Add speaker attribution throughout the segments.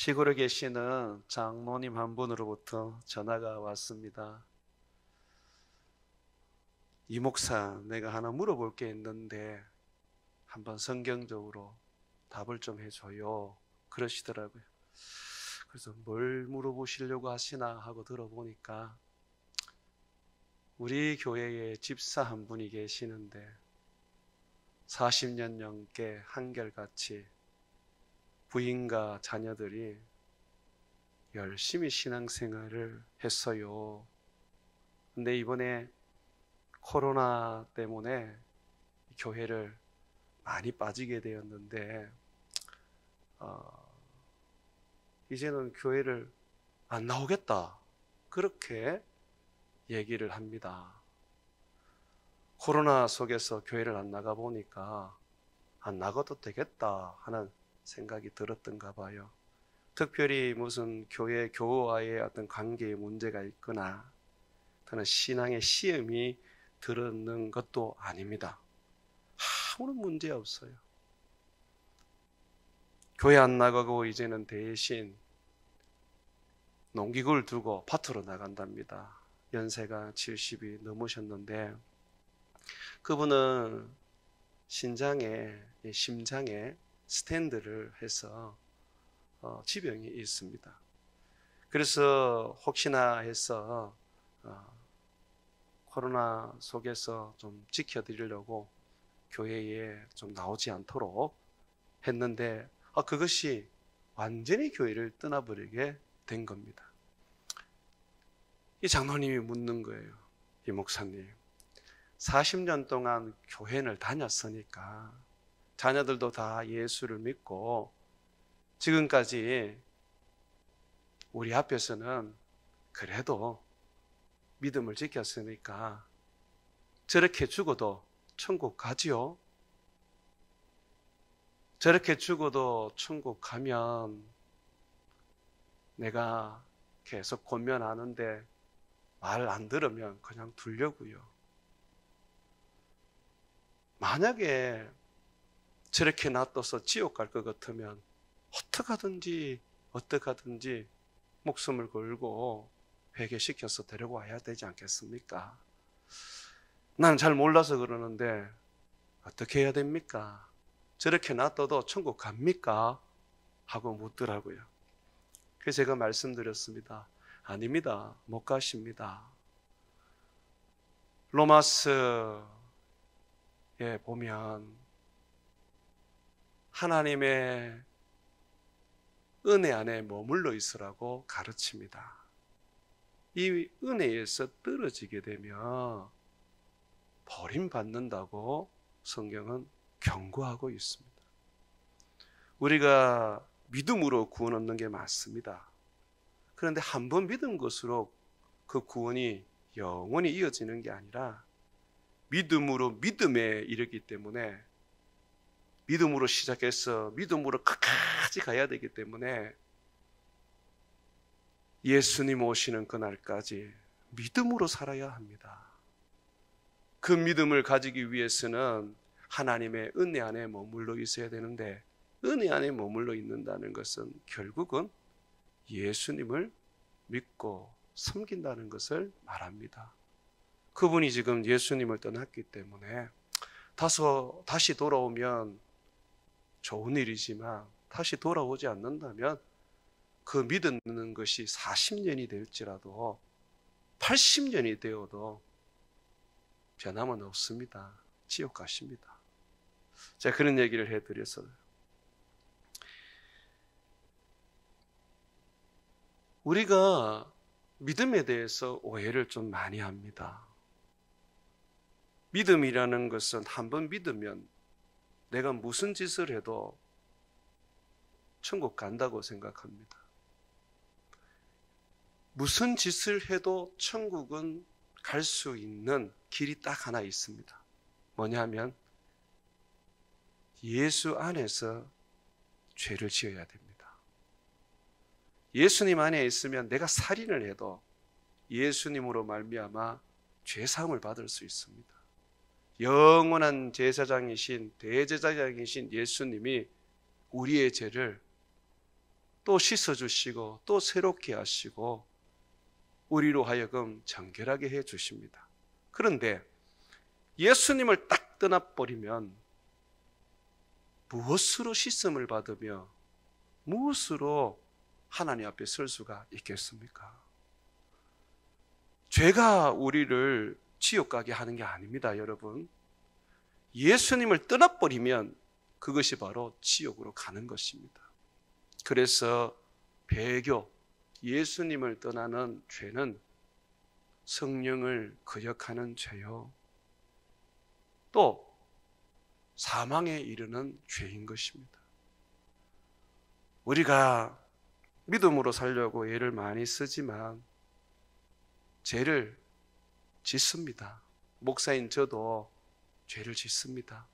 Speaker 1: 시골에 계시는 장로님 한 분으로부터 전화가 왔습니다. 이 목사, 내가 하나 물어볼 게 있는데 한번 성경적으로 답을 좀 해줘요. 그러시더라고요. 그래서 뭘 물어보시려고 하시나 하고 들어보니까 우리 교회에 집사 한 분이 계시는데 40년 넘게 한결같이 부인과 자녀들이 열심히 신앙생활을 했어요. 근데 이번에 코로나 때문에 교회를 많이 빠지게 되었는데 이제는 교회를 안 나오겠다, 그렇게 얘기를 합니다. 코로나 속에서 교회를 안 나가 보니까 안 나가도 되겠다 하는 생각이 들었던가 봐요. 특별히 무슨 교회 교우와의 어떤 관계에 문제가 있거나 또는 신앙의 시험이 들었는 것도 아닙니다. 아무런 문제 없어요. 교회 안 나가고 이제는 대신 농기구를 두고 밭으로 나간답니다. 연세가 70이 넘으셨는데 그분은 심장에 스텐트를 해서 지병이 있습니다. 그래서 혹시나 해서 코로나 속에서 좀 지켜드리려고 교회에 좀 나오지 않도록 했는데 그것이 완전히 교회를 떠나버리게 된 겁니다. 이 장로님이 묻는 거예요. 이 목사님, 40년 동안 교회를 다녔으니까 자녀들도 다 예수를 믿고 지금까지 우리 앞에서는 그래도 믿음을 지켰으니까 저렇게 죽어도 천국 가지요? 저렇게 죽어도 천국 가면 내가 계속 권면하는데 말 안 들으면 그냥 두려고요. 만약에 저렇게 놔둬서 지옥 갈 것 같으면 어떻게 하든지 목숨을 걸고 회개시켜서 데려와야 되지 않겠습니까? 나는 잘 몰라서 그러는데 어떻게 해야 됩니까? 저렇게 놔둬도 천국 갑니까? 하고 묻더라고요. 그래서 제가 말씀드렸습니다. 아닙니다. 못 가십니다. 로마서에 보면 하나님의 은혜 안에 머물러 있으라고 가르칩니다. 이 은혜에서 떨어지게 되면 버림받는다고 성경은 경고하고 있습니다. 우리가 믿음으로 구원 얻는 게 맞습니다. 그런데 한 번 믿은 것으로 그 구원이 영원히 이어지는 게 아니라 믿음으로 믿음에 이르기 때문에 믿음으로 시작해서 믿음으로 끝까지 가야 되기 때문에 예수님 오시는 그날까지 믿음으로 살아야 합니다. 그 믿음을 가지기 위해서는 하나님의 은혜 안에 머물러 있어야 되는데 은혜 안에 머물러 있는다는 것은 결국은 예수님을 믿고 섬긴다는 것을 말합니다. 그분이 지금 예수님을 떠났기 때문에 다시 돌아오면 좋은 일이지만 다시 돌아오지 않는다면 그 믿는 것이 40년이 될지라도 80년이 되어도 변함은 없습니다. 지옥 가십니다. 제가 그런 얘기를 해드렸어요. 우리가 믿음에 대해서 오해를 좀 많이 합니다. 믿음이라는 것은 한번 믿으면 내가 무슨 짓을 해도 천국 간다고 생각합니다. 무슨 짓을 해도 천국은 갈 수 있는 길이 딱 하나 있습니다. 뭐냐면 예수 안에서 죄를 지어야 됩니다. 예수님 안에 있으면 내가 살인을 해도 예수님으로 말미암아 죄 사함을 받을 수 있습니다. 영원한 제사장이신 대제사장이신 예수님이 우리의 죄를 또 씻어주시고 또 새롭게 하시고 우리로 하여금 정결하게 해주십니다. 그런데 예수님을 딱 떠나버리면 무엇으로 씻음을 받으며 무엇으로 하나님 앞에 설 수가 있겠습니까? 죄가 우리를 지옥 가게 하는 게 아닙니다, 여러분. 예수님을 떠나버리면 그것이 바로 지옥으로 가는 것입니다. 그래서 배교, 예수님을 떠나는 죄는 성령을 거역하는 죄요, 또 사망에 이르는 죄인 것입니다. 우리가 믿음으로 살려고 애를 많이 쓰지만 죄를 짓습니다. 목사인 저도 죄를 짓습니다.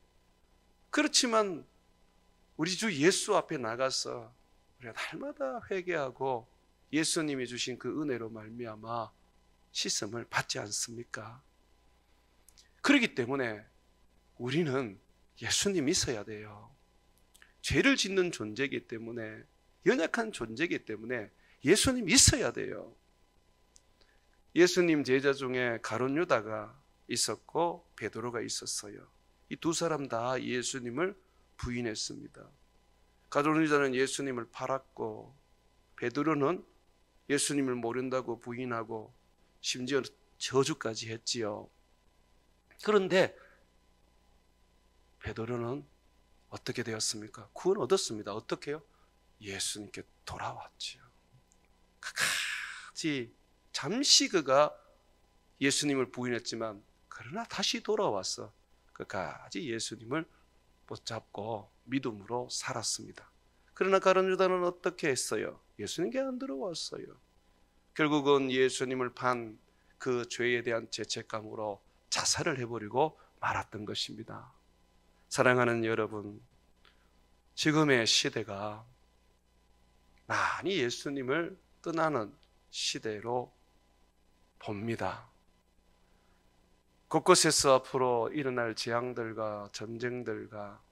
Speaker 1: 그렇지만 우리 주 예수 앞에 나가서 우리가 날마다 회개하고 예수님이 주신 그 은혜로 말미암아 씻음을 받지 않습니까? 그렇기 때문에 우리는 예수님이 있어야 돼요. 죄를 짓는 존재이기 때문에, 연약한 존재이기 때문에 예수님이 있어야 돼요. 예수님 제자 중에 가룟 유다가 있었고 베드로가 있었어요. 이 두 사람 다 예수님을 부인했습니다. 가룟 유다는 예수님을 팔았고 베드로는 예수님을 모른다고 부인하고 심지어 저주까지 했지요. 그런데 베드로는 어떻게 되었습니까? 구원 얻었습니다. 어떻게요? 예수님께 돌아왔지요. 끝까지 잠시 그가 예수님을 부인했지만 그러나 다시 돌아와서 끝까지 예수님을 붙잡고 믿음으로 살았습니다. 그러나 가룟 유다는 어떻게 했어요? 예수님께 안 들어왔어요. 결국은 예수님을 판 그 죄에 대한 죄책감으로 자살을 해버리고 말았던 것입니다. 사랑하는 여러분, 지금의 시대가 많이 예수님을 떠나는 시대로 봅니다. 곳곳에서 앞으로 일어날 재앙들과 전쟁들과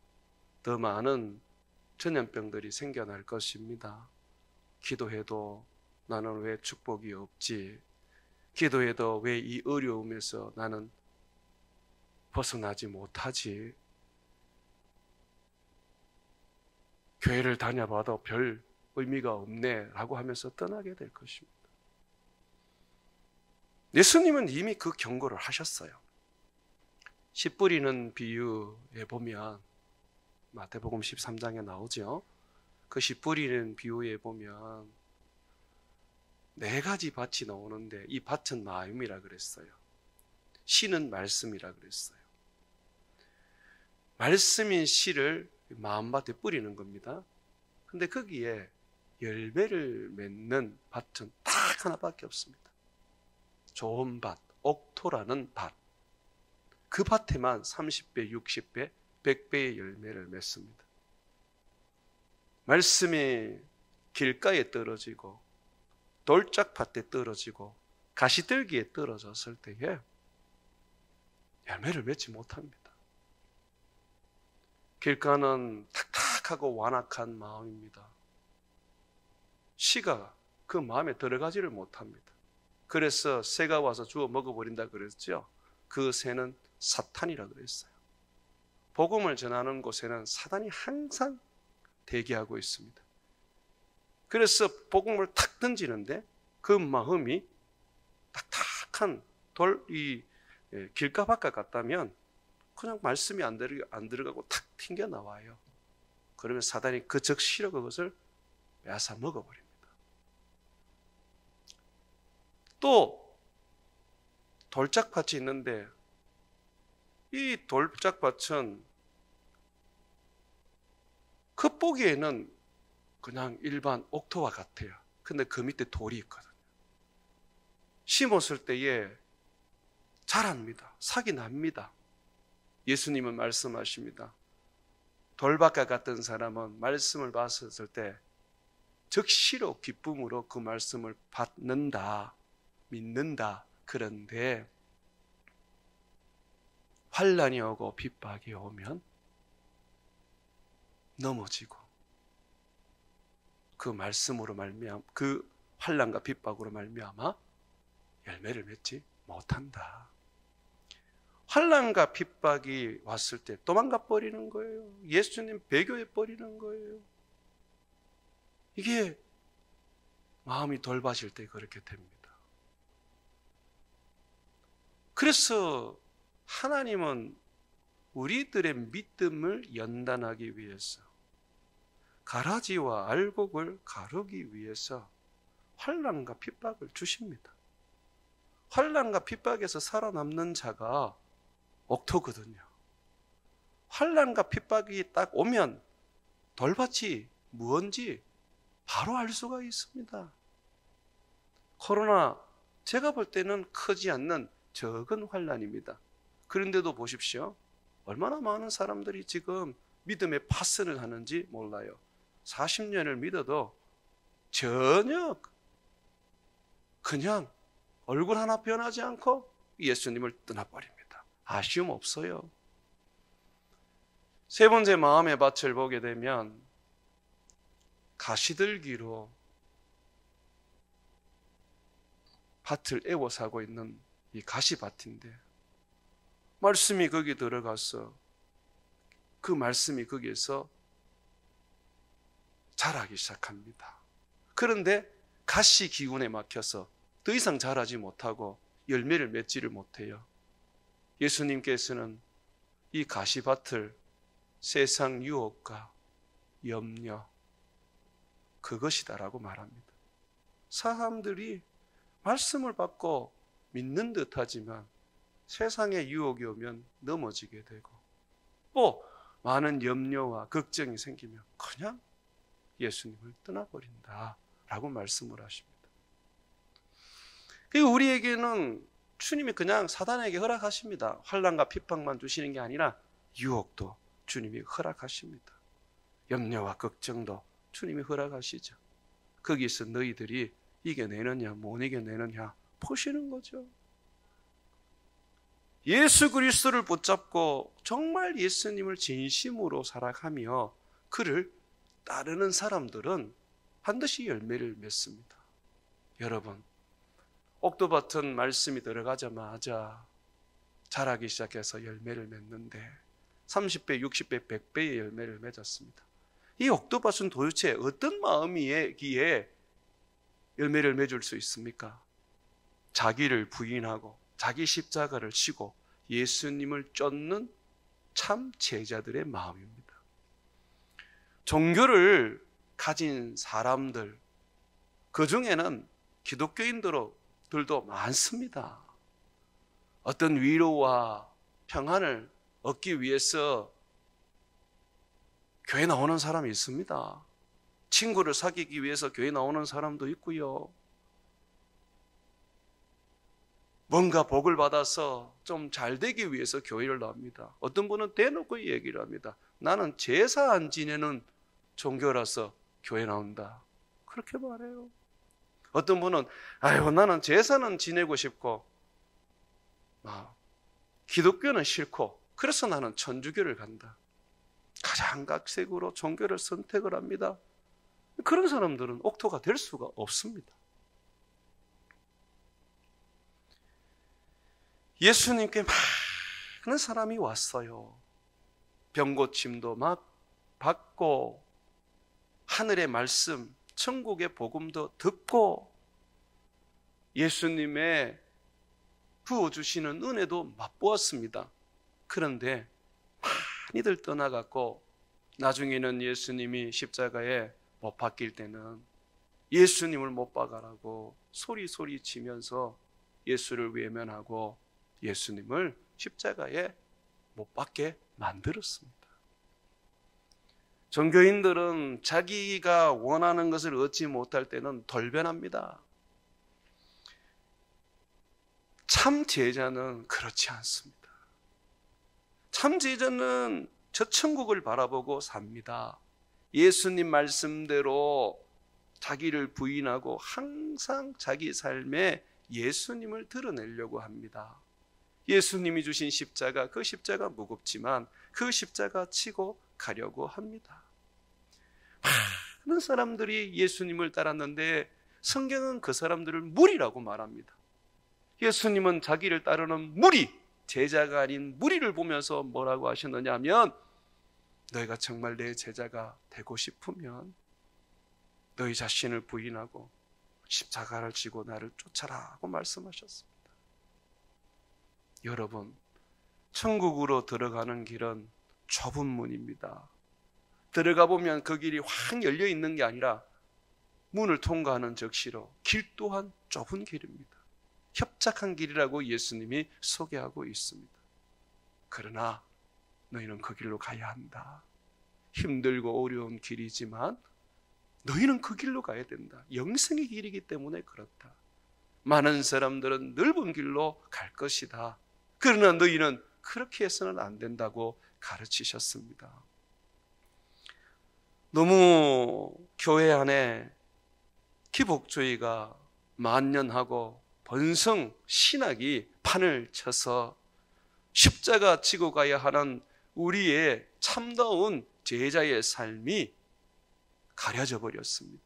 Speaker 1: 더 많은 전염병들이 생겨날 것입니다. 기도해도 나는 왜 축복이 없지? 기도해도 왜 이 어려움에서 나는 벗어나지 못하지? 교회를 다녀봐도 별 의미가 없네 라고 하면서 떠나게 될 것입니다. 예수님은 이미 그 경고를 하셨어요. 씨 뿌리는 비유에 보면, 마태복음 13장에 나오죠. 그 씨 뿌리는 비유에 보면 네 가지 밭이 나오는데 이 밭은 마음이라 그랬어요. 씨는 말씀이라 그랬어요. 말씀인 씨를 마음밭에 뿌리는 겁니다. 근데 거기에 열매를 맺는 밭은 딱 하나밖에 없습니다. 좋은 밭, 옥토라는 밭. 그 밭에만 30배, 60배, 100배의 열매를 맺습니다. 말씀이 길가에 떨어지고 돌짝밭에 떨어지고 가시들기에 떨어졌을 때에 열매를 맺지 못합니다. 길가는 탁탁하고 완악한 마음입니다. 씨가 그 마음에 들어가지를 못합니다. 그래서 새가 와서 주워 먹어버린다 그랬죠. 그 새는 사탄이라 그랬어요. 복음을 전하는 곳에는 사단이 항상 대기하고 있습니다. 그래서 복음을 탁 던지는데 그 마음이 딱딱한 길가 바깥 갔다면 그냥 말씀이 안 들어가고 탁 튕겨 나와요. 그러면 사단이 그 적시로 그것을 빼앗아 먹어버립니다. 또 돌짝밭이 있는데 이 돌짝밭은 겉보기에는 그냥 일반 옥토와 같아요. 근데 그 밑에 돌이 있거든요. 심었을 때에 자랍니다. 싹이 납니다. 예수님은 말씀하십니다. 돌밭과 같은 사람은 말씀을 봤을 때 즉시로 기쁨으로 그 말씀을 받는다, 믿는다. 그런데 환난이 오고 핍박이 오면 넘어지고 그 말씀으로 말미암아, 그 환난과 핍박으로 말미암아 열매를 맺지 못한다. 환난과 핍박이 왔을 때 도망가 버리는 거예요. 예수님 배교해 버리는 거예요. 이게 마음이 돌봐질 때 그렇게 됩니다. 그래서 하나님은 우리들의 믿음을 연단하기 위해서, 가라지와 알곡을 가르기 위해서 환난과 핍박을 주십니다. 환난과 핍박에서 살아남는 자가 옥토거든요. 환난과 핍박이 딱 오면 돌밭이 무언지 바로 알 수가 있습니다. 코로나, 제가 볼 때는 크지 않는 적은 환난입니다. 그런데도 보십시오. 얼마나 많은 사람들이 지금 믿음에 파선을 하는지 몰라요. 40년을 믿어도 전혀 그냥 얼굴 하나 변하지 않고 예수님을 떠나버립니다. 아쉬움 없어요. 세 번째 마음의 밭을 보게 되면 가시들기로 밭을 애워 사고 있는 이 가시밭인데, 말씀이 거기 들어가서 그 말씀이 거기에서 자라기 시작합니다. 그런데 가시 기운에 막혀서 더 이상 자라지 못하고 열매를 맺지를 못해요. 예수님께서는 이 가시밭을 세상 유혹과 염려, 그것이다라고 말합니다. 사람들이 말씀을 받고 믿는 듯 하지만 세상의 유혹이 오면 넘어지게 되고, 또 많은 염려와 걱정이 생기면 그냥 예수님을 떠나버린다 라고 말씀을 하십니다. 그리고 우리에게는 주님이 그냥 사단에게 허락하십니다. 환난과 핍박만 주시는 게 아니라 유혹도 주님이 허락하십니다. 염려와 걱정도 주님이 허락하시죠. 거기서 너희들이 이겨내느냐 못 이겨내느냐 보시는 거죠. 예수 그리스도를 붙잡고 정말 예수님을 진심으로 사랑하며 그를 따르는 사람들은 반드시 열매를 맺습니다. 여러분, 옥토밭은 말씀이 들어가자마자 자라기 시작해서 열매를 맺는데 30배, 60배, 100배의 열매를 맺었습니다. 이 옥토밭은 도대체 어떤 마음이기에 열매를 맺을 수 있습니까? 자기를 부인하고 자기 십자가를 지고 예수님을 쫓는 참 제자들의 마음입니다. 종교를 가진 사람들, 그 중에는 기독교인들도 많습니다. 어떤 위로와 평안을 얻기 위해서 교회 나오는 사람이 있습니다. 친구를 사귀기 위해서 교회 나오는 사람도 있고요. 뭔가 복을 받아서 좀 잘 되기 위해서 교회를 나옵니다. 어떤 분은 대놓고 얘기를 합니다. 나는 제사 안 지내는 종교라서 교회 나온다. 그렇게 말해요. 어떤 분은 나는 제사는 지내고 싶고 기독교는 싫고 그래서 나는 천주교를 간다. 가장각색으로 종교를 선택을 합니다. 그런 사람들은 옥토가 될 수가 없습니다. 예수님께 많은 사람이 왔어요. 병고침도 막 받고 하늘의 말씀, 천국의 복음도 듣고 예수님의 부어주시는 은혜도 맛보았습니다. 그런데 많이들 떠나갔고 나중에는 예수님이 십자가에 못 박힐 때는 예수님을 못 박아라고 소리 치면서 예수를 외면하고 예수님을 십자가에 못 박게 만들었습니다. 종교인들은 자기가 원하는 것을 얻지 못할 때는 돌변합니다. 참 제자는 그렇지 않습니다. 참 제자는 저 천국을 바라보고 삽니다. 예수님 말씀대로 자기를 부인하고 항상 자기 삶에 예수님을 드러내려고 합니다. 예수님이 주신 십자가, 그 십자가 무겁지만 그 십자가 치고 가려고 합니다. 많은 사람들이 예수님을 따랐는데 성경은 그 사람들을 무리라고 말합니다. 예수님은 자기를 따르는 무리, 제자가 아닌 무리를 보면서 뭐라고 하셨느냐 하면, 너희가 정말 내 제자가 되고 싶으면 너희 자신을 부인하고 십자가를 지고 나를 쫓아라 하고 말씀하셨습니다. 여러분, 천국으로 들어가는 길은 좁은 문입니다. 들어가 보면 그 길이 확 열려 있는 게 아니라 문을 통과하는 즉시로 길 또한 좁은 길입니다. 협착한 길이라고 예수님이 소개하고 있습니다. 그러나 너희는 그 길로 가야 한다. 힘들고 어려운 길이지만 너희는 그 길로 가야 된다. 영생의 길이기 때문에 그렇다. 많은 사람들은 넓은 길로 갈 것이다. 그러나 너희는 그렇게 해서는 안 된다고 가르치셨습니다. 너무 교회 안에 기복주의가 만연하고 번성 신학이 판을 쳐서 십자가 지고 가야 하는 우리의 참다운 제자의 삶이 가려져 버렸습니다.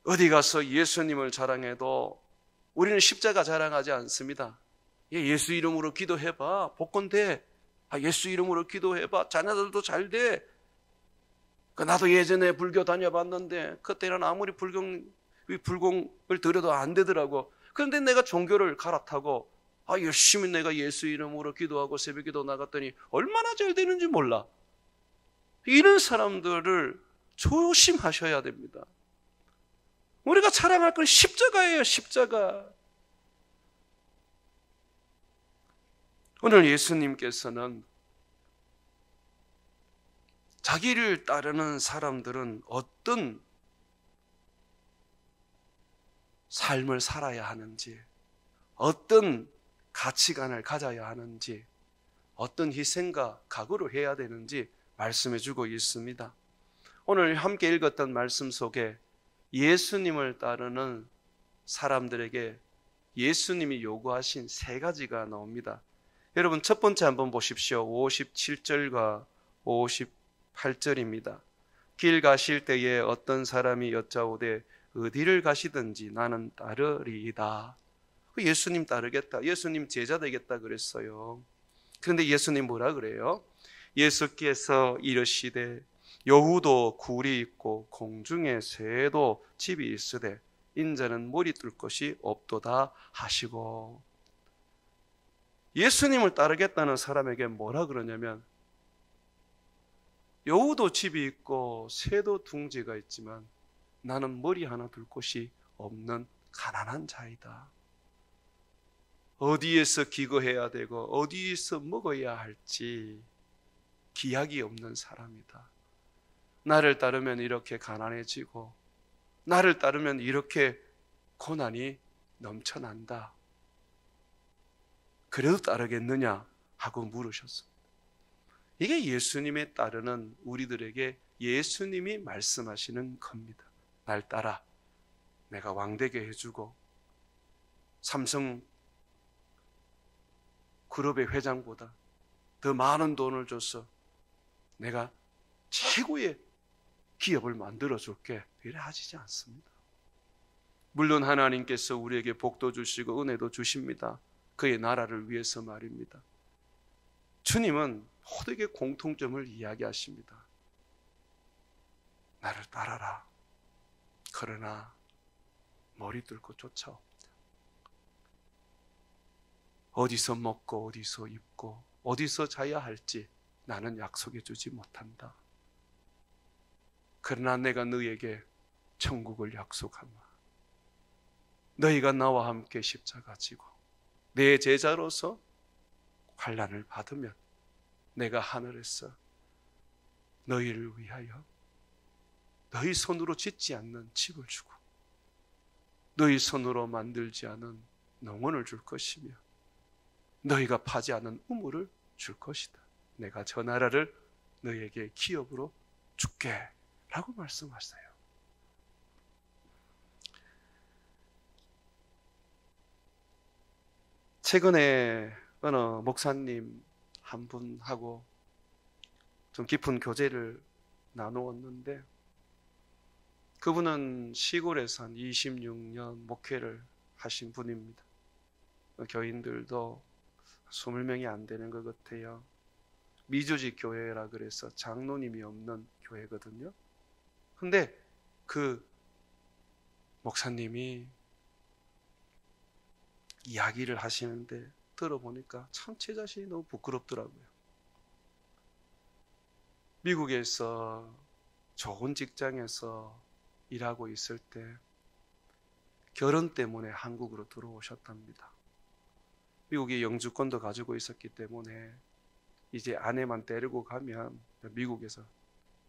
Speaker 1: 어디 가서 예수님을 자랑해도 우리는 십자가 자랑하지 않습니다. 예수 이름으로 기도해봐. 복권 돼. 예수 이름으로 기도해봐. 자녀들도 잘 돼. 나도 예전에 불교 다녀봤는데 그때는 아무리 불공을 들여도 안 되더라고. 그런데 내가 종교를 갈아타고 열심히 내가 예수 이름으로 기도하고 새벽기도 나갔더니 얼마나 잘 되는지 몰라. 이런 사람들을 조심하셔야 됩니다. 우리가 자랑할 건 십자가예요. 십자가. 오늘 예수님께서는 자기를 따르는 사람들은 어떤 삶을 살아야 하는지, 어떤 가치관을 가져야 하는지, 어떤 희생과 각오를 해야 되는지 말씀해 주고 있습니다. 오늘 함께 읽었던 말씀 속에 예수님을 따르는 사람들에게 예수님이 요구하신 세 가지가 나옵니다. 여러분, 첫 번째 한번 보십시오. 57절과 58절입니다. 길 가실 때에 어떤 사람이 여짜오되 어디를 가시든지 나는 따르리이다. 예수님 따르겠다. 예수님 제자 되겠다 그랬어요. 그런데 예수님 뭐라 그래요? 예수께서 이르시되 여우도 굴이 있고 공중에 새도 집이 있으되 인자는 머리 뚫 것이 없도다 하시고, 예수님을 따르겠다는 사람에게 뭐라 그러냐면, 여우도 집이 있고 새도 둥지가 있지만 나는 머리 하나 둘 곳이 없는 가난한 자이다. 어디에서 기거해야 되고 어디에서 먹어야 할지 기약이 없는 사람이다. 나를 따르면 이렇게 가난해지고 나를 따르면 이렇게 고난이 넘쳐난다. 그래도 따르겠느냐 하고 물으셨습니다. 이게 예수님에 따르는 우리들에게 예수님이 말씀하시는 겁니다. 날 따라. 내가 왕되게 해주고 삼성 그룹의 회장보다 더 많은 돈을 줘서 내가 최고의 기업을 만들어줄게. 이래 하시지 않습니다. 물론 하나님께서 우리에게 복도 주시고 은혜도 주십니다. 그의 나라를 위해서 말입니다. 주님은 모두에게 공통점을 이야기하십니다. 나를 따라라. 그러나 머리 뚫고 쫓아옵니다. 어디서 먹고 어디서 입고 어디서 자야 할지 나는 약속해 주지 못한다. 그러나 내가 너에게 천국을 약속하마. 너희가 나와 함께 십자가 지고 내 제자로서 환난을 받으면 내가 하늘에서 너희를 위하여 너희 손으로 짓지 않는 집을 주고 너희 손으로 만들지 않은 농원을 줄 것이며 너희가 파지 않은 우물을 줄 것이다. 내가 저 나라를 너희에게 기업으로 줄게 라고 말씀하세요. 최근에 어느 목사님 한 분하고 좀 깊은 교제를 나누었는데 그분은 시골에서 한 26년 목회를 하신 분입니다. 교인들도 20명이 안 되는 것 같아요. 미조직 교회라 그래서 장로님이 없는 교회거든요. 근데 그 목사님이 이야기를 하시는데 들어보니까 참 제 자신이 너무 부끄럽더라고요. 미국에서 좋은 직장에서 일하고 있을 때 결혼 때문에 한국으로 들어오셨답니다. 미국의 영주권도 가지고 있었기 때문에 이제 아내만 데리고 가면 미국에서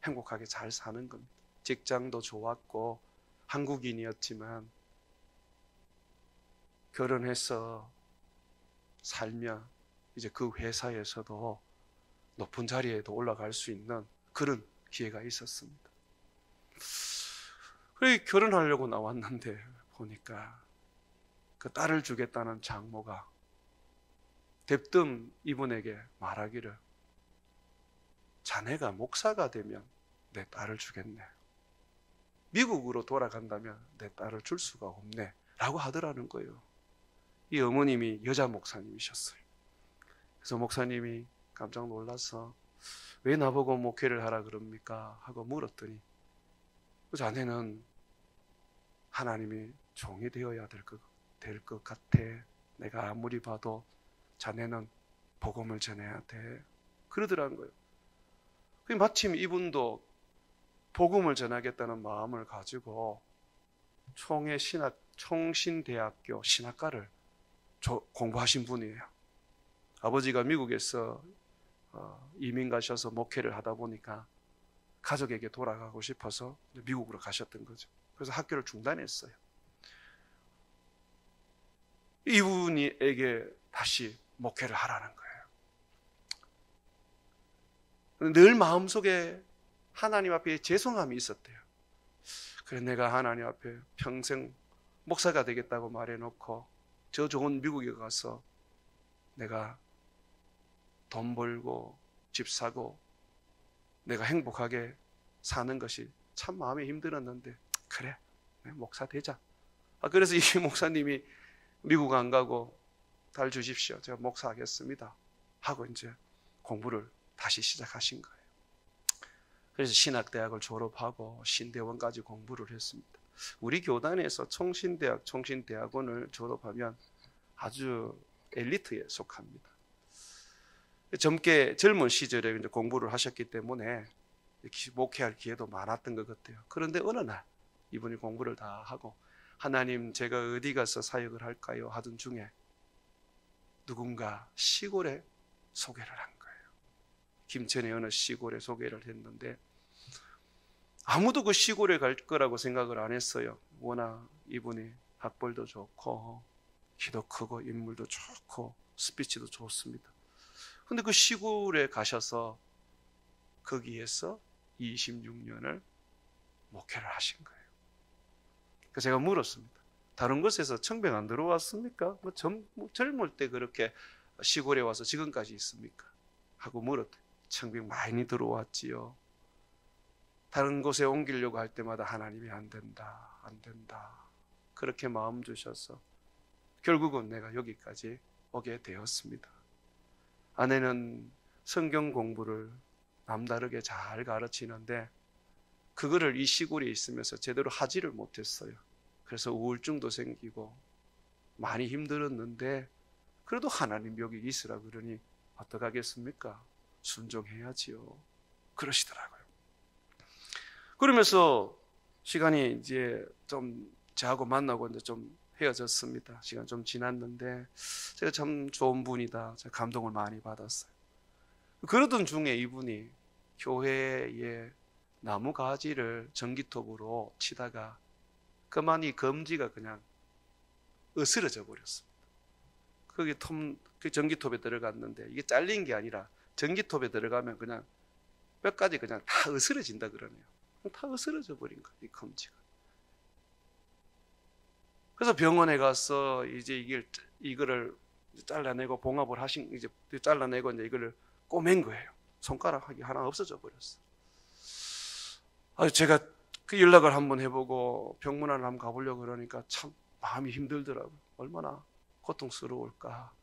Speaker 1: 행복하게 잘 사는 겁니다. 직장도 좋았고 한국인이었지만 결혼해서 살면 이제 그 회사에서도 높은 자리에도 올라갈 수 있는 그런 기회가 있었습니다. 그래 결혼하려고 나왔는데 보니까 그 딸을 주겠다는 장모가 대뜸 이분에게 말하기를 자네가 목사가 되면 내 딸을 주겠네. 미국으로 돌아간다면 내 딸을 줄 수가 없네. 라고 하더라는 거예요. 이 어머님이 여자 목사님이셨어요. 그래서 목사님이 깜짝 놀라서 왜 나보고 목회를 하라 그럽니까? 하고 물었더니 자네는 하나님이 종이 되어야 될 것 같아. 내가 아무리 봐도 자네는 복음을 전해야 돼. 그러더라는 거예요. 마침 이분도 복음을 전하겠다는 마음을 가지고 총신대학교 신학과를 공부하신 분이에요. 아버지가 미국에서 이민 가셔서 목회를 하다 보니까 가족에게 돌아가고 싶어서 미국으로 가셨던 거죠. 그래서 학교를 중단했어요. 이분에게 다시 목회를 하라는 거예요. 늘 마음속에 하나님 앞에 죄송함이 있었대요. 그래 내가 하나님 앞에 평생 목사가 되겠다고 말해놓고 저 좋은 미국에 가서 내가 돈 벌고 집 사고 내가 행복하게 사는 것이 참 마음이 힘들었는데 그래 목사 되자. 그래서 이 목사님이 미국 안 가고 달 주십시오. 제가 목사하겠습니다. 하고 이제 공부를 다시 시작하신 거예요. 그래서 신학대학을 졸업하고 신대원까지 공부를 했습니다. 우리 교단에서 총신대학, 총신대학원을 졸업하면 아주 엘리트에 속합니다. 젊은 시절에 이제 공부를 하셨기 때문에 목회할 기회도 많았던 것 같아요. 그런데 어느 날 이분이 공부를 다 하고 하나님 제가 어디 가서 사역을 할까요? 하던 중에 누군가 시골에 소개를 한 거예요. 김천의 어느 시골에 소개를 했는데 아무도 그 시골에 갈 거라고 생각을 안 했어요. 워낙 이분이 학벌도 좋고 키도 크고 인물도 좋고 스피치도 좋습니다. 근데 그 시골에 가셔서 거기에서 26년을 목회를 하신 거예요. 그래서 제가 물었습니다. 다른 곳에서 청병 안 들어왔습니까? 젊을 때 그렇게 시골에 와서 지금까지 있습니까? 하고 물었더니 청병 많이 들어왔지요. 다른 곳에 옮기려고 할 때마다 하나님이 안 된다. 그렇게 마음 주셔서 결국은 내가 여기까지 오게 되었습니다. 아내는 성경 공부를 남다르게 잘 가르치는데 그거를 이 시골에 있으면서 제대로 하지를 못했어요. 그래서 우울증도 생기고 많이 힘들었는데 그래도 하나님 여기 있으라 그러니 어떡하겠습니까? 순종해야지요. 그러시더라고요. 그러면서 시간이 이제 좀 저하고 만나고 이제 좀 헤어졌습니다. 시간 좀 지났는데 제가 참 좋은 분이다. 제가 감동을 많이 받았어요. 그러던 중에 이분이 교회에 나무 가지를 전기톱으로 치다가 그만 이 검지가 그냥 으스러져 버렸습니다. 거기 그 전기톱에 들어갔는데 이게 잘린 게 아니라 전기톱에 들어가면 그냥 뼈까지 그냥 다 으스러진다 그러네요. 다 으스러져 버린 거예요, 이 검지가. 그래서 병원에 가서 이제 이거를 잘라내고 봉합을 이제 잘라내고 이제 이거를 꼬맨 거예요. 손가락이 하나 없어져 버렸어요. 제가 그 연락을 한번 해보고 병문안을 한번 가보려고 그러니까 참 마음이 힘들더라고요. 얼마나 고통스러울까.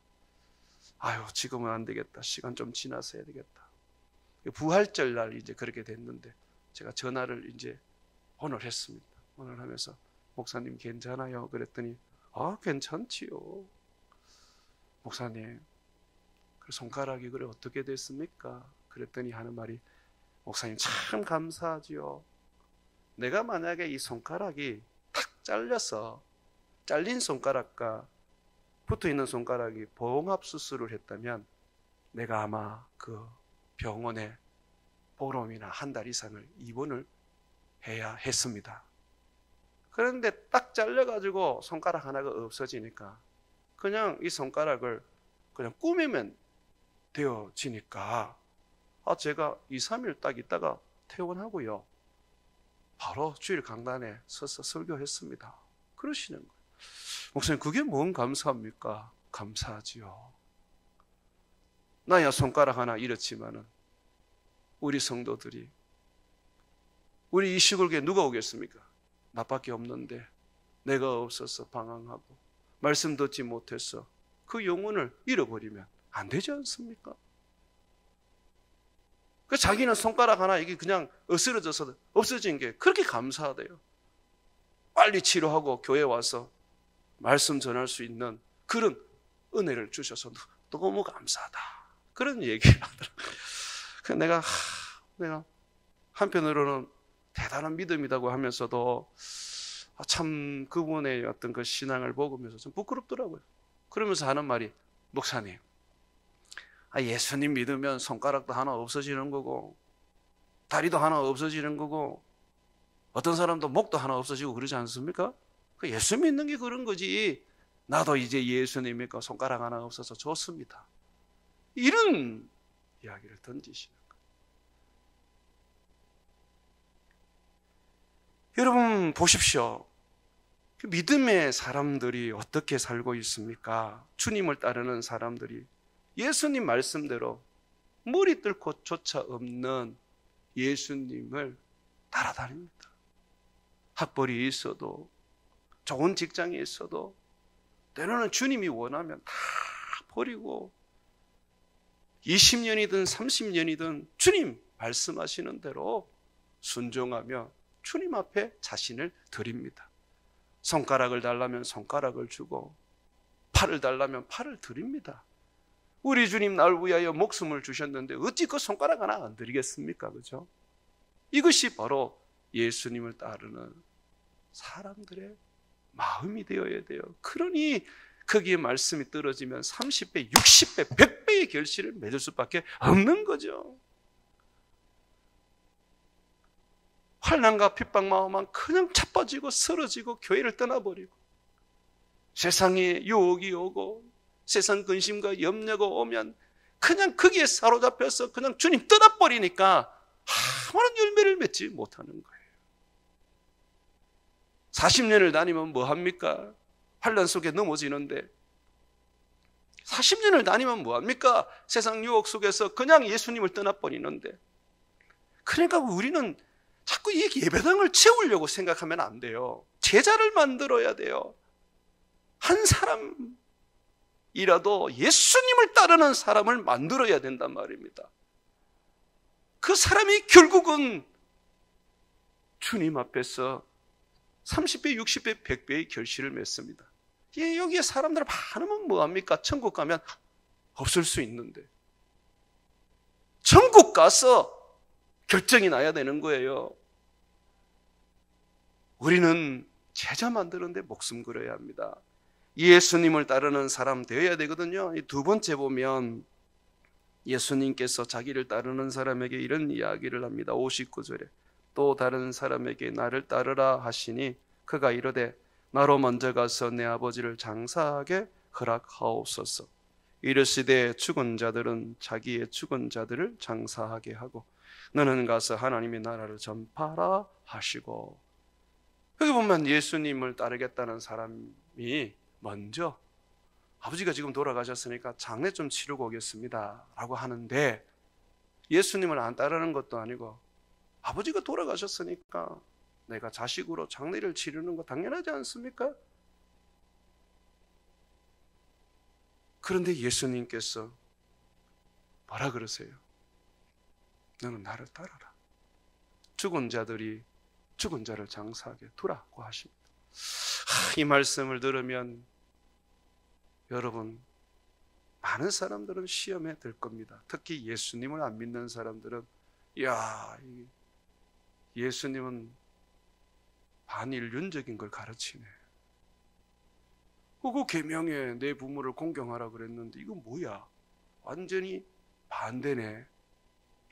Speaker 1: 지금은 안 되겠다. 시간 좀 지나서 해야 되겠다. 부활절 날 이제 그렇게 됐는데 제가 전화를 이제 오늘 했습니다. 오늘 하면서 목사님 괜찮아요? 그랬더니 괜찮지요. 목사님 그 손가락이 그래 어떻게 됐습니까? 그랬더니 하는 말이 목사님 참 감사하지요. 내가 만약에 이 손가락이 탁 잘려서 잘린 손가락과 붙어있는 손가락이 봉합 수술을 했다면 내가 아마 그 병원에 보름이나 한 달 이상을 입원을 해야 했습니다. 그런데 딱 잘려가지고 손가락 하나가 없어지니까 그냥 이 손가락을 그냥 꾸미면 되어지니까 제가 2, 3일 딱 있다가 퇴원하고요. 바로 주일 강단에 서서 설교했습니다. 그러시는 거예요. 목사님 그게 뭔 감사합니까? 감사하지요. 나야 손가락 하나 잃었지만은 우리 성도들이 우리 이 시골교회 누가 오겠습니까? 나밖에 없는데 내가 없어서 방황하고 말씀 듣지 못해서 그 영혼을 잃어버리면 안 되지 않습니까? 그 자기는 손가락 하나 이게 그냥 으스러져서 없어진 게 그렇게 감사하대요. 빨리 치료하고 교회 와서 말씀 전할 수 있는 그런 은혜를 주셔서 너무 감사하다. 그런 얘기를 하더라고요. 내가 한편으로는 대단한 믿음이라고 하면서도 참 그분의 어떤 그 신앙을 보면서 좀 부끄럽더라고요. 그러면서 하는 말이 목사님 예수님 믿으면 손가락도 하나 없어지는 거고 다리도 하나 없어지는 거고 어떤 사람도 목도 하나 없어지고 그러지 않습니까? 예수 믿는 게 그런 거지. 나도 이제 예수님 믿고 손가락 하나 없어서 좋습니다. 이런 이야기를 던지시는 거예요. 여러분 보십시오. 믿음의 사람들이 어떻게 살고 있습니까? 주님을 따르는 사람들이 예수님 말씀대로 머리 뜰 곳조차 없는 예수님을 따라다닙니다. 학벌이 있어도 좋은 직장에 있어도 때로는 주님이 원하면 다 버리고 20년이든 30년이든 주님 말씀하시는 대로 순종하며 주님 앞에 자신을 드립니다. 손가락을 달라면 손가락을 주고 팔을 달라면 팔을 드립니다. 우리 주님 날 위하여 목숨을 주셨는데 어찌 그 손가락 하나 안 드리겠습니까? 그렇죠? 이것이 바로 예수님을 따르는 사람들의 마음이 되어야 돼요. 그러니 거기에 말씀이 떨어지면 30배, 60배, 100배의 결실을 맺을 수밖에 없는 거죠. 환난과 핍박마음만 그냥 자빠지고 쓰러지고 교회를 떠나버리고 세상에 유혹이 오고 세상 근심과 염려가 오면 그냥 거기에 사로잡혀서 그냥 주님 떠나버리니까 아무런 열매를 맺지 못하는 거예요. 40년을 다니면 뭐합니까? 환난 속에 넘어지는데 40년을 다니면 뭐합니까? 세상 유혹 속에서 그냥 예수님을 떠나버리는데 그러니까 우리는 자꾸 이 예배당을 채우려고 생각하면 안 돼요. 제자를 만들어야 돼요. 한 사람이라도 예수님을 따르는 사람을 만들어야 된단 말입니다. 그 사람이 결국은 주님 앞에서 30배, 60배, 100배의 결실을 맺습니다. 여기에 사람들 많으면 뭐합니까? 천국 가면 없을 수 있는데 천국 가서 결정이 나야 되는 거예요. 우리는 제자 만드는데 목숨 걸어야 합니다. 예수님을 따르는 사람 되어야 되거든요. 두 번째 보면 예수님께서 자기를 따르는 사람에게 이런 이야기를 합니다. 59절에 또 다른 사람에게 나를 따르라 하시니 그가 이르되 나로 먼저 가서 내 아버지를 장사하게 허락하옵소서. 이르시되 죽은 자들은 자기의 죽은 자들을 장사하게 하고 너는 가서 하나님의 나라를 전파하라 하시고. 여기 보면 예수님을 따르겠다는 사람이 먼저 아버지가 지금 돌아가셨으니까 장례 좀 치르고 오겠습니다 라고 하는데 예수님을 안 따르는 것도 아니고 아버지가 돌아가셨으니까 내가 자식으로 장례를 치르는 거 당연하지 않습니까? 그런데 예수님께서 뭐라 그러세요? 너는 나를 따라라. 죽은 자들이 죽은 자를 장사하게 두라고 하십니다. 이 말씀을 들으면 여러분, 많은 사람들은 시험에 들 겁니다. 특히 예수님을 안 믿는 사람들은 야, 예수님은 반인륜적인 걸 가르치네. 그 계명에 내 부모를 공경하라 그랬는데 이거 뭐야? 완전히 반대네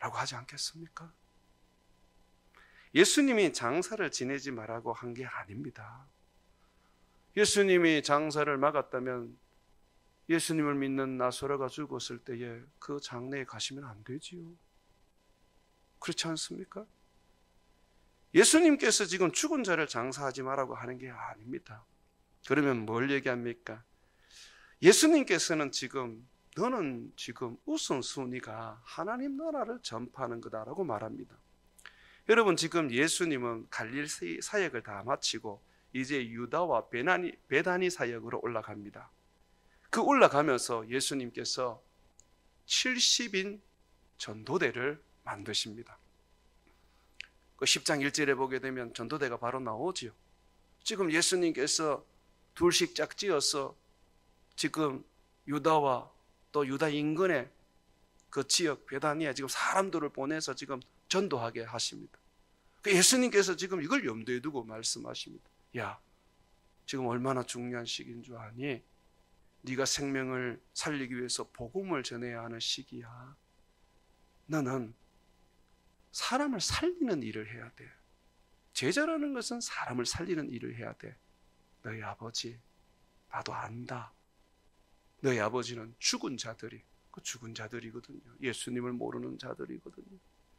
Speaker 1: 라고 하지 않겠습니까? 예수님이 장사를 지내지 말라고 한 게 아닙니다. 예수님이 장사를 막았다면 예수님을 믿는 나사로가 죽었을 때에 그 장례에 가시면 안 되지요. 그렇지 않습니까? 예수님께서 지금 죽은 자를 장사하지 말라고 하는 게 아닙니다. 그러면 뭘 얘기합니까? 예수님께서는 지금 너는 지금 우선순위가 하나님 나라를 전파하는 거다라고 말합니다. 여러분, 지금 예수님은 갈릴리 사역을 다 마치고 이제 유다와 베다니 사역으로 올라갑니다. 그 올라가면서 예수님께서 70인 전도대를 만드십니다. 그 10장 1절에 보게 되면 전도대가 바로 나오지요. 지금 예수님께서 둘씩 짝지어서 지금 유다와 또 유다 인근의 그 지역 베다니에 지금 사람들을 보내서 지금 전도하게 하십니다. 예수님께서 지금 이걸 염두에 두고 말씀하십니다. 야, 지금 얼마나 중요한 시기인 줄 아니? 네가 생명을 살리기 위해서 복음을 전해야 하는 시기야. 너는 사람을 살리는 일을 해야 돼. 제자라는 것은 사람을 살리는 일을 해야 돼. 너희 아버지 나도 안다. 너희 아버지는 죽은 자들이, 그 죽은 자들이거든요. 예수님을 모르는 자들이거든요.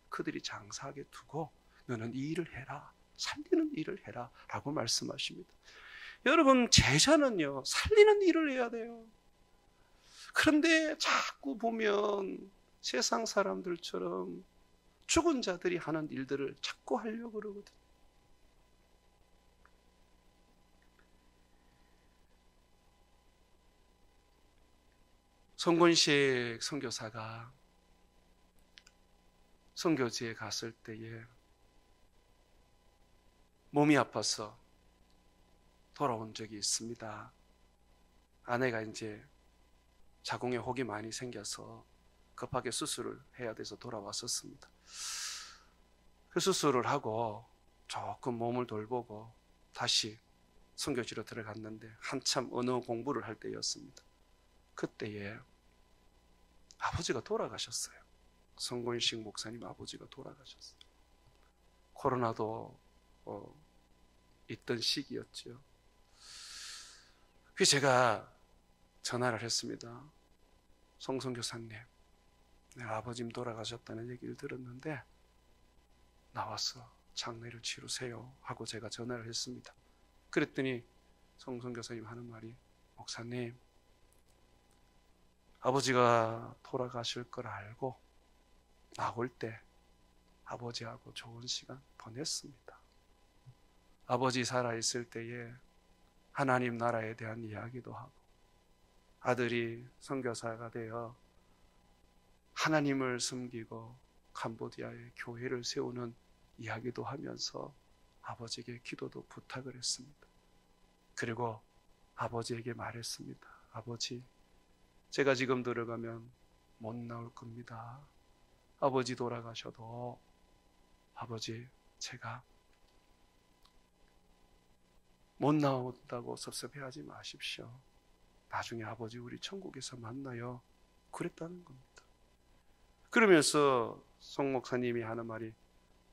Speaker 1: 그들이 장사하게 두고 너는 이 일을 해라. 살리는 일을 해라 라고 말씀하십니다. 여러분, 제자는요 살리는 일을 해야 돼요. 그런데 자꾸 보면 세상 사람들처럼 죽은 자들이 하는 일들을 자꾸 하려고 그러거든요. 송건식 선교사가 선교지에 갔을 때에 몸이 아파서 돌아온 적이 있습니다. 아내가 이제 자궁에 혹이 많이 생겨서 급하게 수술을 해야 돼서 돌아왔었습니다. 그 수술을 하고 조금 몸을 돌보고 다시 선교지로 들어갔는데 한참 언어 공부를 할 때였습니다. 그때에 아버지가 돌아가셨어요. 송건식 목사님 아버지가 돌아가셨어요. 코로나도 있던 시기였죠. 그래서 제가 전화를 했습니다. 송선교사님, 내 아버님 돌아가셨다는 얘기를 들었는데 나와서 장례를 치르세요 하고 제가 전화를 했습니다. 그랬더니 송선교사님 하는 말이, 목사님, 아버지가 돌아가실 걸 알고 나올 때 아버지하고 좋은 시간 보냈습니다. 아버지 살아있을 때에 하나님 나라에 대한 이야기도 하고 아들이 선교사가 되어 하나님을 섬기고 캄보디아에 교회를 세우는 이야기도 하면서 아버지에게 기도도 부탁을 했습니다. 그리고 아버지에게 말했습니다. 아버지, 제가 지금 들어가면 못 나올 겁니다. 아버지 돌아가셔도 아버지, 제가 못 나온다고 섭섭해하지 마십시오. 나중에 아버지 우리 천국에서 만나요. 그랬다는 겁니다. 그러면서 송 목사님이 하는 말이,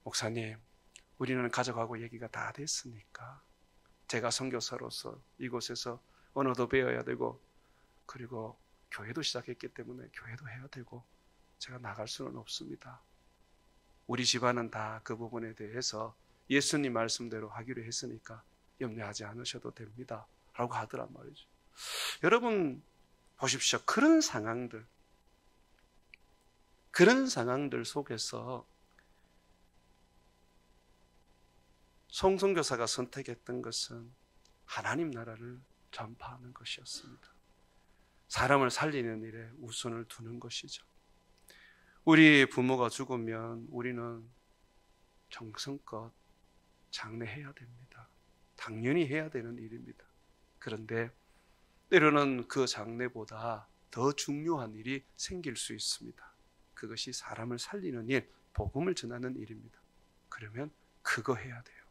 Speaker 1: 목사님, 우리는 가족하고 얘기가 다 됐으니까 제가 선교사로서 이곳에서 언어도 배워야 되고 그리고 교회도 시작했기 때문에 교회도 해야 되고 제가 나갈 수는 없습니다. 우리 집안은 다 그 부분에 대해서 예수님 말씀대로 하기로 했으니까 염려하지 않으셔도 됩니다 라고 하더란 말이죠. 여러분 보십시오. 그런 상황들 속에서 송선교사가 선택했던 것은 하나님 나라를 전파하는 것이었습니다. 사람을 살리는 일에 우선을 두는 것이죠. 우리 부모가 죽으면 우리는 정성껏 장례해야 됩니다. 당연히 해야 되는 일입니다. 그런데 때로는 그 장례보다 더 중요한 일이 생길 수 있습니다. 그것이 사람을 살리는 일, 복음을 전하는 일입니다. 그러면 그거 해야 돼요.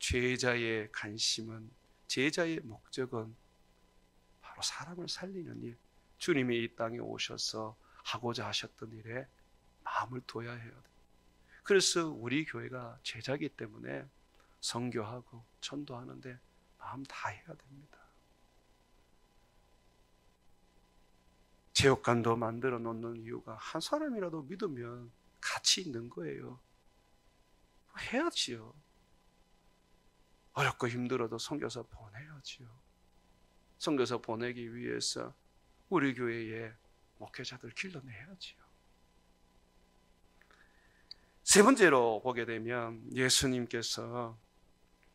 Speaker 1: 제자의 관심은, 제자의 목적은 바로 사람을 살리는 일, 주님이 이 땅에 오셔서 하고자 하셨던 일에 마음을 둬야 해야 돼요. 그래서 우리 교회가 제자이기 때문에 선교하고 전도하는데 마음 다 해야 됩니다. 제옥관도 만들어 놓는 이유가 한 사람이라도 믿으면 가치 있는 거예요. 해야지요. 어렵고 힘들어도 선교사 보내야지요. 선교사 보내기 위해서 우리 교회에 목회자들 길러내야지요. 세 번째로 보게 되면 예수님께서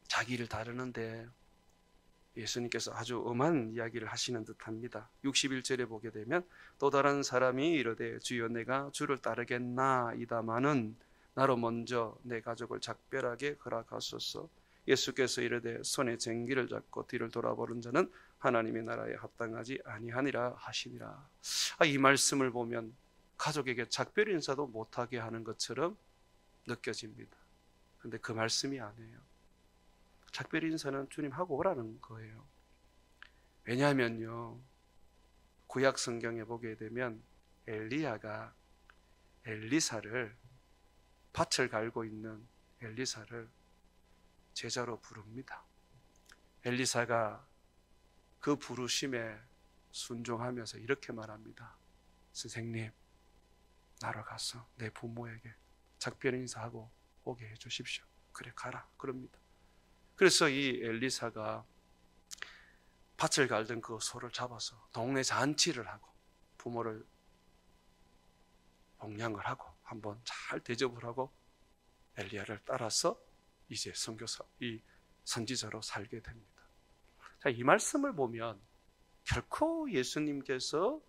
Speaker 1: 자기를 다루는데 예수님께서 아주 엄한 이야기를 하시는 듯합니다. 61절에 보게 되면 또 다른 사람이 이르되 주여 내가 주를 따르겠나이다마는 나로 먼저 내 가족을 작별하게 허락하소서. 예수께서 이르되 손에 쟁기를 잡고 뒤를 돌아보는 자는 하나님의 나라에 합당하지 아니하니라 하시니라. 이 말씀을 보면 가족에게 작별 인사도 못하게 하는 것처럼 느껴집니다. 그런데 그 말씀이 아니에요. 작별 인사는 주님 하고 오라는 거예요. 왜냐하면요, 구약 성경에 보게 되면 엘리야가 엘리사를, 밭을 갈고 있는 엘리사를 제자로 부릅니다. 엘리사가 그 부르심에 순종하면서 이렇게 말합니다. 선생님, 나로 가서 내 부모에게 작별 인사하고 오게 해주십시오. 그래, 가라. 그럽니다. 그래서 이 엘리사가 밭을 갈던 그 소를 잡아서 동네 잔치를 하고 부모를 봉양을 하고 한번 잘 대접을 하고 엘리야를 따라서 이제 선교사, 이 선지자로 살게 됩니다. 자, 이 말씀을 보면 결코 예수님께서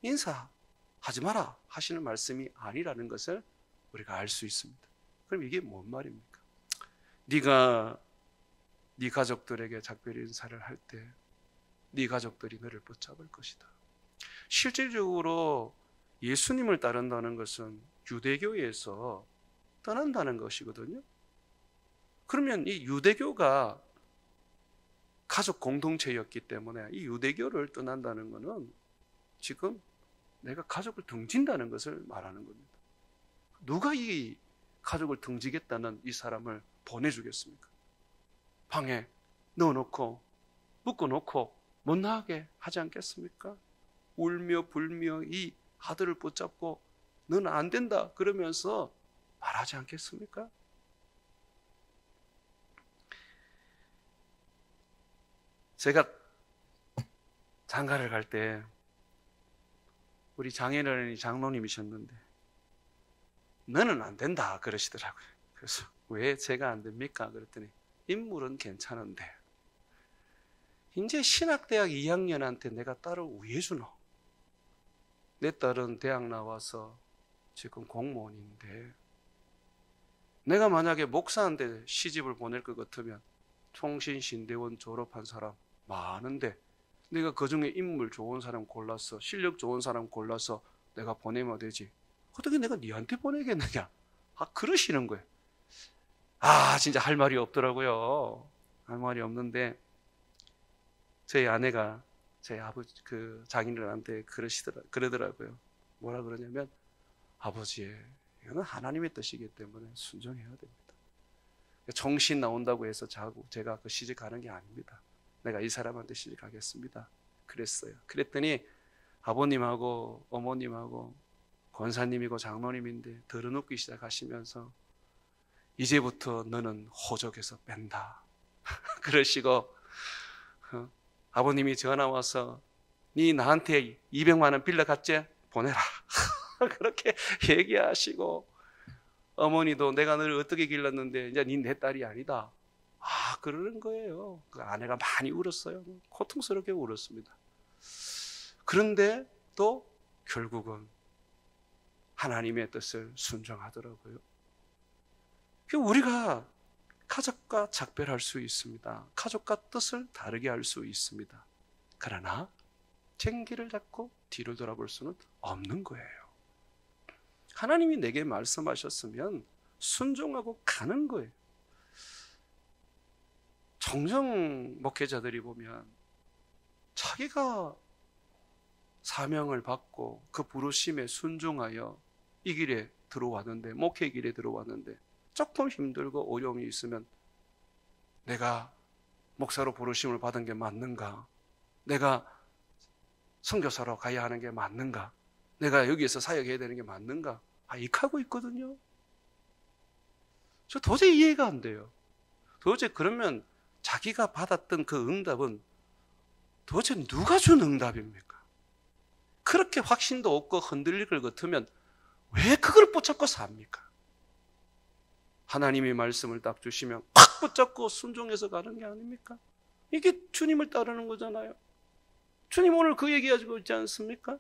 Speaker 1: 인사하지 마라 하시는 말씀이 아니라는 것을 우리가 알 수 있습니다. 그럼 이게 뭔 말입니까? 네가 네 가족들에게 작별 인사를 할 때 네 가족들이 너를 붙잡을 것이다. 실질적으로 예수님을 따른다는 것은 유대교에서 떠난다는 것이거든요. 그러면 이 유대교가 가족 공동체였기 때문에 이 유대교를 떠난다는 것은 지금 내가 가족을 등진다는 것을 말하는 겁니다. 누가 이 가족을 등지겠다는 이 사람을 보내주겠습니까? 방에 넣어놓고 묶어놓고 못 나가게 하지 않겠습니까? 울며 불며 이 아들을 붙잡고 너는 안 된다 그러면서 말하지 않겠습니까? 제가 장가를 갈 때 우리 장인어른이 장로님이셨는데 너는 안 된다 그러시더라고요. 그래서 왜 제가 안 됩니까? 그랬더니 인물은 괜찮은데 이제 신학대학 2학년한테 내가 딸을 왜 주노? 내 딸은 대학 나와서 지금 공무원인데 내가 만약에 목사한테 시집을 보낼 것 같으면 총신신대원 졸업한 사람 많은데 내가 그중에 인물 좋은 사람 골라서 실력 좋은 사람 골라서 내가 보내면 되지 어떻게 내가 니한테 보내겠느냐? 그러시는 거예요. 진짜 할 말이 없더라고요. 할 말이 없는데 저희 아내가 저희 아버지 그 장인어른한테 그러더라고요. 뭐라 그러냐면 아버지 이거는 하나님의 뜻이기 때문에 순종해야 됩니다. 정신 나온다고 해서 제가 그 시집 가는 게 아닙니다. 내가 이 사람한테 시집 가겠습니다. 그랬어요. 그랬더니 아버님하고 어머님하고 권사님이고 장로님인데 들어눕기 시작하시면서 이제부터 너는 호적에서 뺀다. 그러시고 아버님이 전화 와서 네 나한테 200만 원 빌려갔지? 보내라. 그렇게 얘기하시고 어머니도 내가 너를 어떻게 길렀는데 이제 네 내 딸이 아니다. 그러는 거예요. 그 아내가 많이 울었어요. 고통스럽게 울었습니다. 그런데 또 결국은 하나님의 뜻을 순종하더라고요. 우리가 가족과 작별할 수 있습니다. 가족과 뜻을 다르게 할 수 있습니다. 그러나 쟁기를 잡고 뒤를 돌아볼 수는 없는 거예요. 하나님이 내게 말씀하셨으면 순종하고 가는 거예요. 정정 목회자들이 보면 자기가 사명을 받고 그 부르심에 순종하여 이 길에 들어왔는데, 목회 길에 들어왔는데 조금 힘들고 어려움이 있으면 내가 목사로 부르심을 받은 게 맞는가? 내가 선교사로 가야 하는 게 맞는가? 내가 여기에서 사역해야 되는 게 맞는가? 이익하고 있거든요. 저 도저히 이해가 안 돼요. 도대체 그러면 자기가 받았던 그 응답은 도대체 누가 준 응답입니까? 그렇게 확신도 없고 흔들릴 것 같으면 왜 그걸 붙잡고 삽니까? 하나님이 말씀을 딱 주시면 꽉 붙잡고 순종해서 가는 게 아닙니까? 이게 주님을 따르는 거잖아요. 주님 오늘 그 얘기하고 있지 않습니까?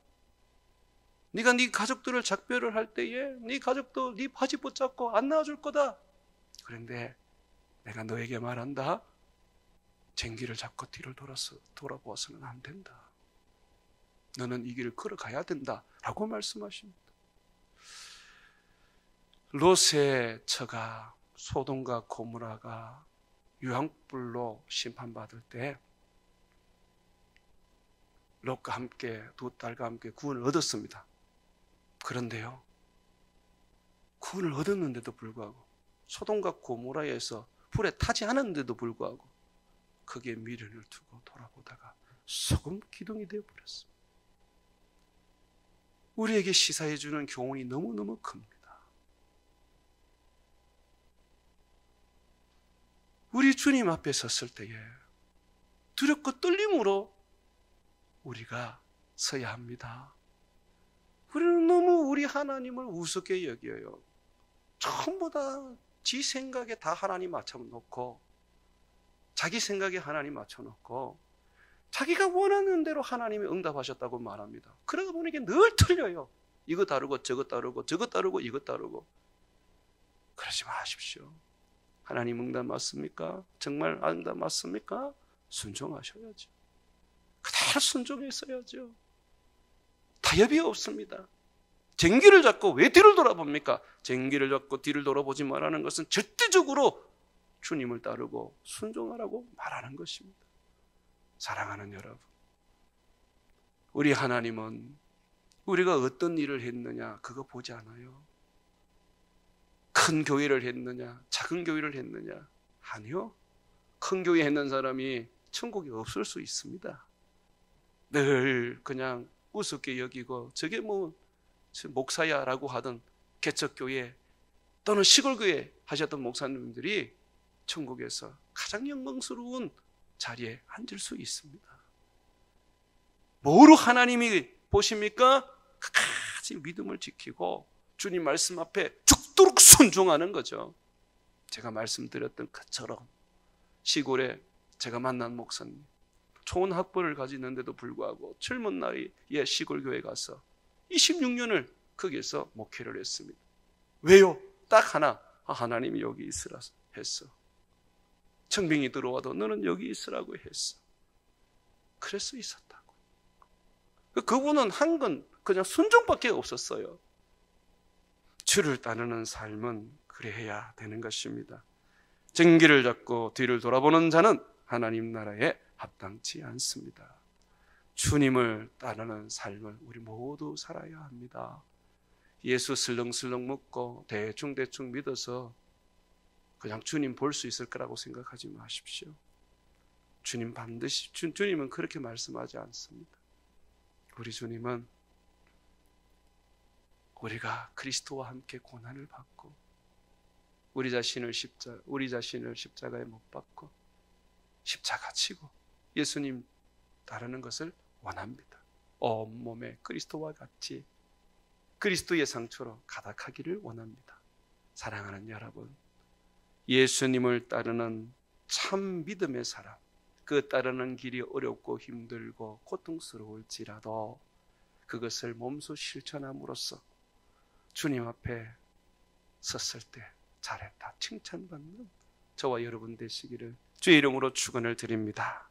Speaker 1: 네가 네 가족들을 작별을 할 때에 네 가족도 네 바지 붙잡고 안 낳아줄 거다. 그런데 내가 너에게 말한다. 쟁기를 잡고 뒤를 돌아보아서는 안 된다. 너는 이 길을 걸어가야 된다 라고 말씀하십니다. 롯의 처가 소돔과 고모라가 유황불로 심판받을 때 롯과 함께 두 딸과 함께 구원을 얻었습니다. 그런데요, 구원을 얻었는데도 불구하고 소돔과 고모라에서 불에 타지 않았는데도 불구하고 거기에 미련을 두고 돌아보다가 소금 기둥이 되어버렸습니다. 우리에게 시사해 주는 교훈이 너무너무 큽니다. 우리 주님 앞에 섰을 때에 두렵고 떨림으로 우리가 서야 합니다. 우리는 너무 우리 하나님을 우습게 여겨요. 전부 다 지 생각에 다 하나님 맞춰놓고, 자기 생각에 하나님 맞춰놓고 자기가 원하는 대로 하나님이 응답하셨다고 말합니다. 그러다 보니 이게 늘 틀려요. 이거 다르고 저거 다르고 저거 다르고 이거 다르고. 그러지 마십시오. 하나님 응답 맞습니까? 정말 응답 맞습니까? 순종하셔야죠. 그대로 순종했어야죠. 타협이 없습니다. 쟁기를 잡고 왜 뒤를 돌아봅니까? 쟁기를 잡고 뒤를 돌아보지 말라는 것은 절대적으로 주님을 따르고 순종하라고 말하는 것입니다. 사랑하는 여러분, 우리 하나님은 우리가 어떤 일을 했느냐 그거 보지 않아요. 큰 교회를 했느냐 작은 교회를 했느냐, 아니요. 큰 교회 했는 사람이 천국에 없을 수 있습니다. 늘 그냥 우습게 여기고 저게 뭐 목사야 라고 하던 개척교회 또는 시골교회 하셨던 목사님들이 천국에서 가장 영광스러운 자리에 앉을 수 있습니다. 뭐로 하나님이 보십니까? 끝까지 믿음을 지키고 주님 말씀 앞에 죽도록 순종하는 거죠. 제가 말씀드렸던 것처럼 시골에 제가 만난 목사님, 좋은 학벌을 가지는데도 불구하고 젊은 나이에 시골교회 가서 26년을 거기에서 목회를 했습니다. 왜요? 딱 하나, 하나님이 여기 있으라 했어. 청빙이 들어와도 너는 여기 있으라고 했어. 그래서 있었다고. 그분은 한 건 그냥 순종밖에 없었어요. 주를 따르는 삶은 그래야 되는 것입니다. 쟁기를 잡고 뒤를 돌아보는 자는 하나님 나라에 합당치 않습니다. 주님을 따르는 삶을 우리 모두 살아야 합니다. 예수 슬렁슬렁 먹고 대충대충 믿어서 그냥 주님 볼 수 있을 거라고 생각하지 마십시오. 주님 반드시, 주님은 그렇게 말씀하지 않습니다. 우리 주님은 우리가 그리스도와 함께 고난을 받고 우리 자신을 십자가에 못 박고 십자가 치고 예수님 따르는 것을 원합니다. 온몸에 그리스도와 같이 그리스도의 상처로 가득하기를 원합니다. 사랑하는 여러분, 예수님을 따르는 참 믿음의 사람, 그 따르는 길이 어렵고 힘들고 고통스러울지라도 그것을 몸소 실천함으로써 주님 앞에 섰을 때 잘했다 칭찬받는 저와 여러분 되시기를 주의 이름으로 축원을 드립니다.